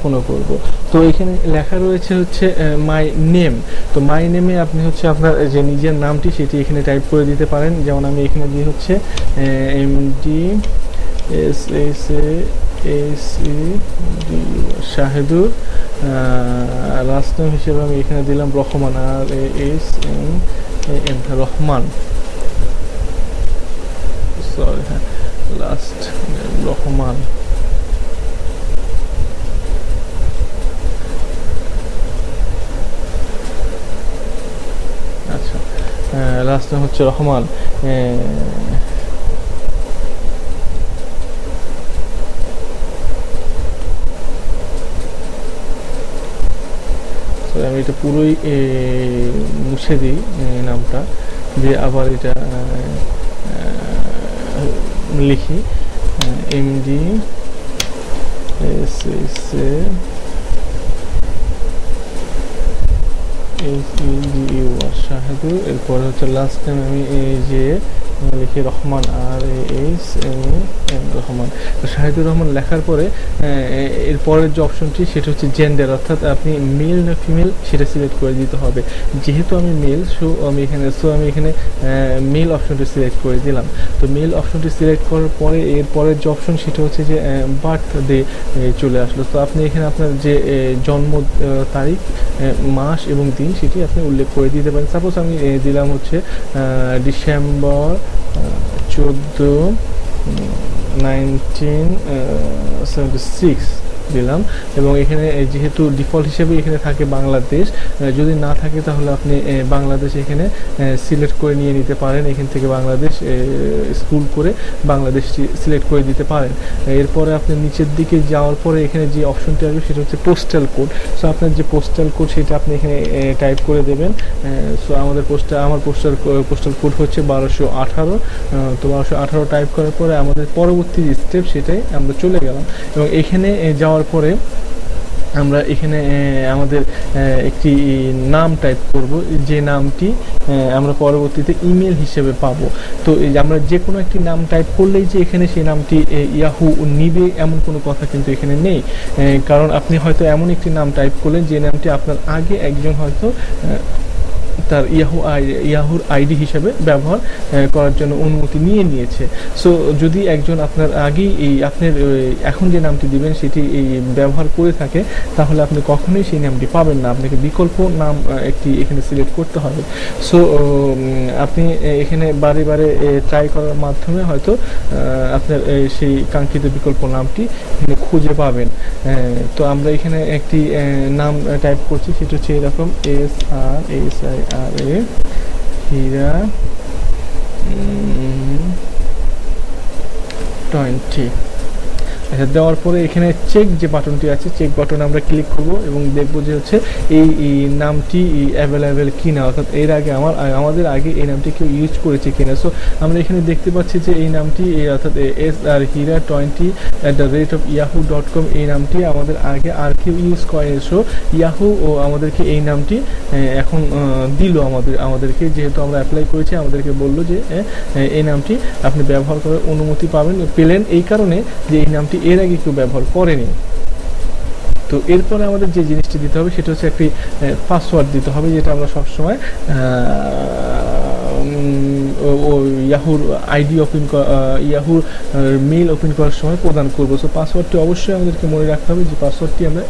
সম্পন্ন করব। তো এখানে লেখা রয়েছে হচ্ছে মাই নেম। তো মাই নেমে আপনি হচ্ছে আপনার যে নিজের নামটি সেটি এখানে টাইপ করে দিতে পারেন। যেমন আমি এখানে দিয়ে হচ্ছে MD SHAHEDUR শাহেদুর। লাস্ট নেম হিসেবে আমি এখানে দিলাম রহমান, RASMAN রহমান, সরি হ্যাঁ, লাস্ট নেম রহমান। আচ্ছা, লাস্ট নেম হচ্ছে রহমান। আমি এটা পুরোই মুছে দিই নামটা, দিয়ে আবার এটা লিখি MD SHAHEDUR শাহেদুর। এরপরে হচ্ছে লাস্ট টাইম আমি এই যে লিখি রহমান, RASMAN রহমান। তো শাহিদুর রহমান লেখার পরে এর পরের যে অপশনটি সেটা হচ্ছে জেন্ডার, অর্থাৎ আপনি মেল না ফিমেল সেটা সিলেক্ট করে দিতে হবে। যেহেতু আমি মেল, আমি এখানে মেল অপশনটি সিলেক্ট করে দিলাম। তো মেল অপশনটি সিলেক্ট করার পরে এর পরের যে অপশন সেটা হচ্ছে যে বার্থডে চলে আসলো। তো আপনি এখানে আপনার যে জন্ম তারিখ, মাস এবং দিন সেটি আপনি উল্লেখ করে দিতে পারেন। সাপোজ আমি দিলাম হচ্ছে ডিসেম্বর 14, 1976 দিলাম। এবং এখানে যেহেতু ডিফল্ট হিসেবে এখানে থাকে বাংলাদেশ, যদি না থাকে তাহলে আপনি বাংলাদেশ এখানে সিলেক্ট করে নিয়ে নিতে পারেন। এখান থেকে বাংলাদেশ স্কুল করে বাংলাদেশটি সিলেক্ট করে দিতে পারেন। এরপরে আপনি নিচের দিকে যাওয়ার পরে এখানে যে অপশনটি আসবে সেটা হচ্ছে পোস্টাল কোড। সো আপনার যে পোস্টাল কোড সেটা আপনি এখানে টাইপ করে দেবেন। সো আমার পোস্টাল কোড হচ্ছে 1218। তো 1218 টাইপ করার পরে আমাদের পরবর্তী স্টেপ সেটাই আমরা চলে গেলাম। এবং এখানে যাওয়ার পরে আমরা এখানে আমাদের একটি নাম টাইপ করব, যে নামটি আমরা পরবর্তীতে ইমেল হিসেবে পাবো। তো আমরা যে কোনো একটি নাম টাইপ করলেই যে এখানে সেই নামটি ইয়াহু নিবে এমন কোনো কথা কিন্তু এখানে নেই। কারণ আপনি হয়তো এমন একটি নাম টাইপ করলেন যে নামটি আপনার আগে একজন হয়তো তার ইয়াহুর আইডি হিসেবে ব্যবহার করার জন্য অনুমতি নিয়েছে। সো যদি একজন আপনার আগেই আপনার এখন যে নামটি দিবেন সেটি ব্যবহার করে থাকে, তাহলে আপনি কখনোই সেই নামটি পাবেন না। আপনাকে বিকল্প নাম একটি এখানে সিলেক্ট করতে হবে। সো আপনি এখানে বারে বারে ট্রাই করার মাধ্যমে হয়তো আপনার সেই কাঙ্ক্ষিত বিকল্প নামটি এখানে খুঁজে পাবেন। তো আমরা এখানে একটি নাম টাইপ করছি, সেটা হচ্ছে এরকম SRA হীরা 20। আচ্ছা, দেওয়ার পরে এখানে চেক যে বাটনটি আছে, চেক বাটনে আমরা ক্লিক করব এবং দেখব যে হচ্ছে এই নামটি অ্যাভেলেবেল কিনা, অর্থাৎ এর আগে আমাদের আগে এই নামটি কেউ ইউজ করেছে কিনা। সো আমরা এখানে দেখতে পাচ্ছি যে এই নামটি অর্থাৎ SRHeera20@yahoo.com এই নামটি আমাদের আগে আর কেউ ইউজ করে। সো ইয়াহু ও আমাদেরকে এই নামটি এখন দিল আমাদেরকে, যেহেতু আমরা অ্যাপ্লাই করেছি আমাদেরকে বলল যে এই নামটি আপনি ব্যবহার করার অনুমতি পেলেন এই কারণে যে এই নামটি এর আগে কেউ ব্যবহার করেনি। তো এরপরে আমাদের যে জিনিসটি দিতে হবে সেটা হচ্ছে একটি পাসওয়ার্ড দিতে হবে, যেটা আমরা সবসময় ইয়াহুর আইডি ইয়াহুর মেইল ওপেন করার সময় প্রদান করবো। সো পাসওয়ার্ডটি অবশ্যই আমাদেরকে মনে রাখতে হবে, যে পাসওয়ার্ডটি আমরা